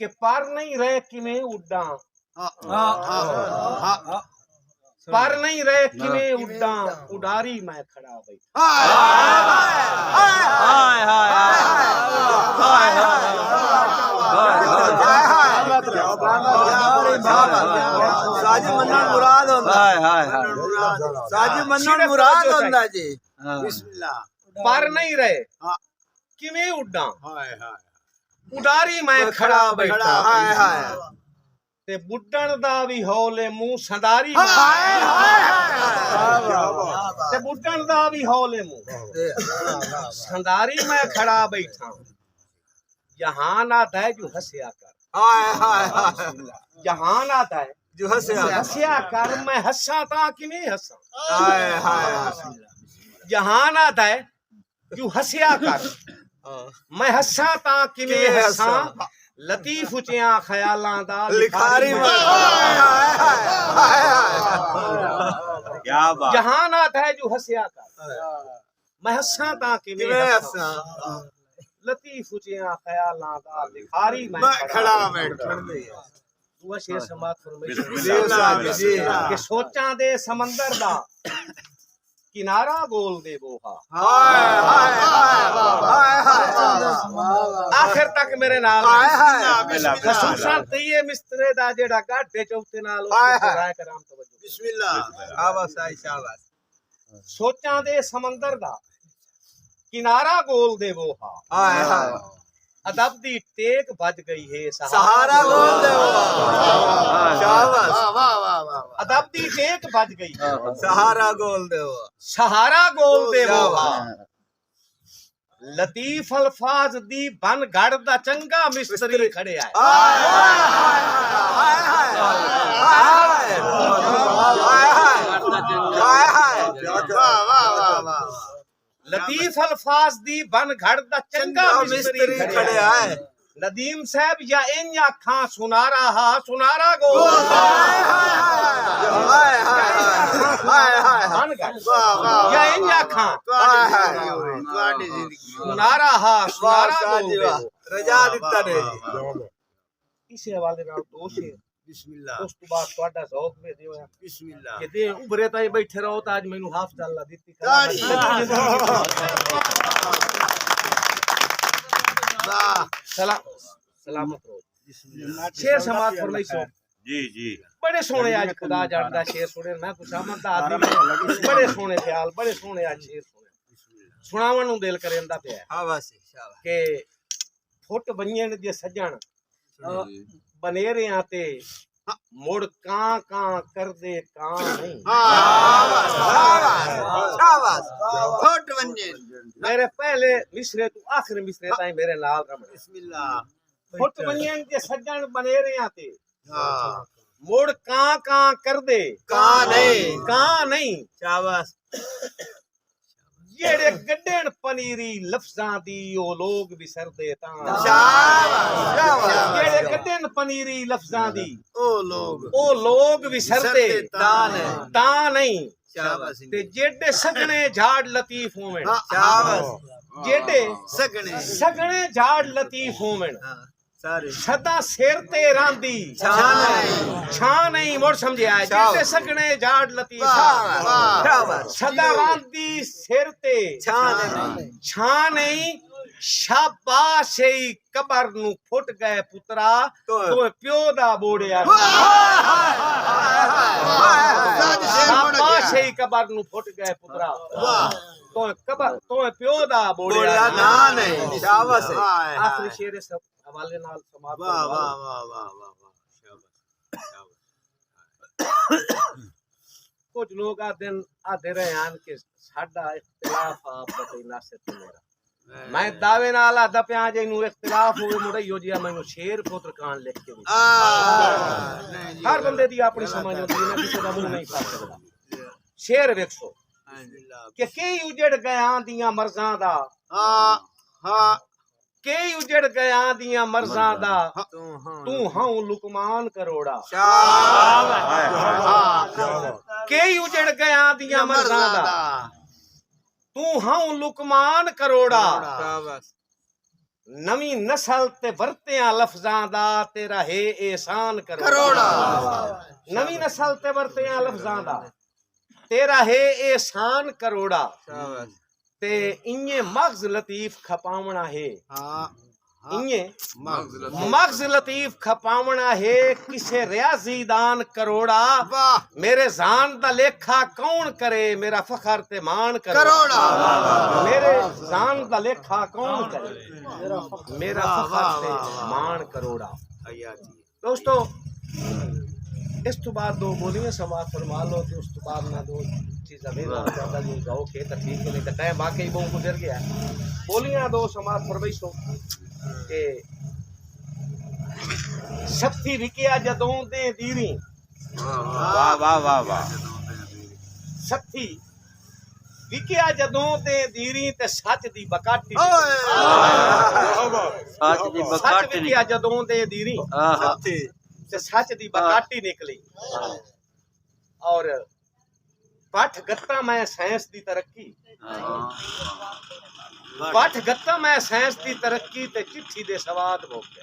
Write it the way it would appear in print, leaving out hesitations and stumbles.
कि पर नहीं रहे किमें उड्डा पर नहीं रहे किमें उड्डा उडारी मैं खड़ा बैठा साजी मन्नन मुराद होंदा साजी मन्नन मुराद होंदा जी बिस्मिल्लाह पर नहीं रहे किमें उड्डा उडारी मैं खड़ा बैठा ते बुड्ढण दा भी हौले मुंह संदारी ते बुड्ढण दा भी हौले मुंह संदारी मैं खड़ा बैठा जहान आता है जो हंसया कर जहान आता है जो हंसया कर मैं हंसा था कि नहीं हंसा जहान आता है जो हंसया कर मैं हंसा था कि नहीं हंसा लतीफ उचिया ख्यालां दा लिखारी क्या बात जहान आता है जो हंसया कर मैं हंसा था कि नहीं हंसा लतीफ उचिया ख्यालां दा लिखारी मैं खड़ा बैठ दुआ शेर समात फरमाइश कि सोचां दे समंदर दा किनारा गोल दे बोहा आखिर तक मेरे नाल खसूसन तइये मिस्त्रे दा जेड़ा गाढ़े चौथे नाल राय कराम तवज्जो बिस्मिल्लाह शाबाश शाबाश सोचां दे समंदर दा किनारा गोल दे बोहा अदब दी टेक बज गई है सहारा गोल दे शाबाश वाह वाह वाह अदब दी टेक बज गई सहारा गोल दे वो लतीफ अल्फाज दी बन गढ़ दा चंगा मिस्त्री खड़े आए लतीफ अल्फाज दी बन गढ़ दा चंगा मिस्त्री खड़े आए नदीम साहब या इन आखा सुनारा हा सुनारा गोल या इन आखा सुनारा हा सुनारा गोल रजा दिता ने इस हवाले नाल दो शेर बिस्मिल्लाह उस तो बाद ਤੁਹਾਡਾ ਜ਼ੌਕ ਵੇ ਦਿਓ बिस्मिल्लाह कि दे उभरे ताई बैठे रहो ता आज मैनू हाफ डाल दी सलामत रहो शेर समात फरमाइशो जी जी बड़े सोने आज खुदा जानदा शेर सुने मैं खुशामद दा आदमी बड़े सोने ख्याल बड़े सोने आज शेर सुने सुनावन नु दिल करेंदा पिया शाबाश शाबाश के फुट बनियन दे सजण बनेरियां ते मुड़ कां कां कर दे कां नहीं शाबाश फुट बनिए मेरे पहले मिसरे तू आखिरी मिसरे ताई मेरे नाल रमण बिस्मिल्लाह फुट बनियन दे सजण बनेरियां ते हां मुड़ कां कां कर दे कां नहीं शाबाश जेड़े गड्ढण पनीरी लफ्जां दी ओ लोग विसरदे तां शाबाश जेड़े गड्ढण पनीरी लफ्जां दी ओ लोग विसरदे तां नहीं शाबाश ते जेड़े सगणे झाड़ लतीफ होवन शाबाश जेड़े सगणे झाड़ लतीफ होवन सारे सदा सिर ते रांदी छां नहीं मोड़ समझे आए जेड़े सगणे झाड़ लतीफ शाबाश सदा रांदी सिर ते छां नहीं शाबाश कबर नु फुट गए पुत्रा तो प्यो दा बोड़िया शाबाश कबर नु फुट गए पुत्रा तो कबर तो प्यो दा बोड़िया ना नहीं शाबाश आखिरी शेर सब हवाले नाल समाप्त वाह वाह वाह वाह वाह कुछ लोग आते रहे हैं कि साडा इख्तिलाफ आपदा ते नासिर ते मेरा मैं दावे नाल आदा पिया जे नु इख्तिलाफ होवे मुड़े यो जिया मैनू शेर पुत्र कान लिख के हर बंदे दी अपनी समझ होती है किसी दा मुंह नहीं फड़ सकदा शेर वेखो कि कई उजड़ गया दियां मर्जां दा कई उजड़ गया दियां मर्जां दा तू हां लुकमान करोड़ा कई उजड़ गया दियां मर्जां दा तू हां लुकमान करोड़ा नवी नस्ल ते वरतियां लफ्जां दा तेरा है एहसान करोड़ा करोड़ा नवी नस्ल ते वरतियां लफ्जां दा तेरा है एहसान करोड़ा ते इन्ने मग़ज़ लतीफ खपावना है इन्ने मग़ज़ लतीफ खपावना है किसे रियाज़ीदान करोड़ा वाह मेरे जान दा लेखा कौन करे मेरा फखर ते मान करोड़ा मेरे जान दा लेखा कौन करे मेरा फखर ते मान करोड़ा दोस्तों इस तो बाद दो बोलियां समाज फरमा लो ते उस तो बाद ना दो चीज़ां वेला ज्यादा जो गाओ के तो ठीक है नहीं तो टाइम वाकई बहुत गुजर गया बोलियां दो समाज फरमाइशो के शक्ति विकिया जदों दे दीरी वाह वाह वाह वाह शक्ति विकिया जदों ते दीरी ते सच दी बकाटी सच दी सच बकाटी विकिया जदों दे दीरी ते सच दी बकाटी निकली और पठ गत्ता मैं साइंस दी तरक्की पठ गत्ता मैं साइंस दी तरक्की ते चिट्ठी दे सवाद हो गया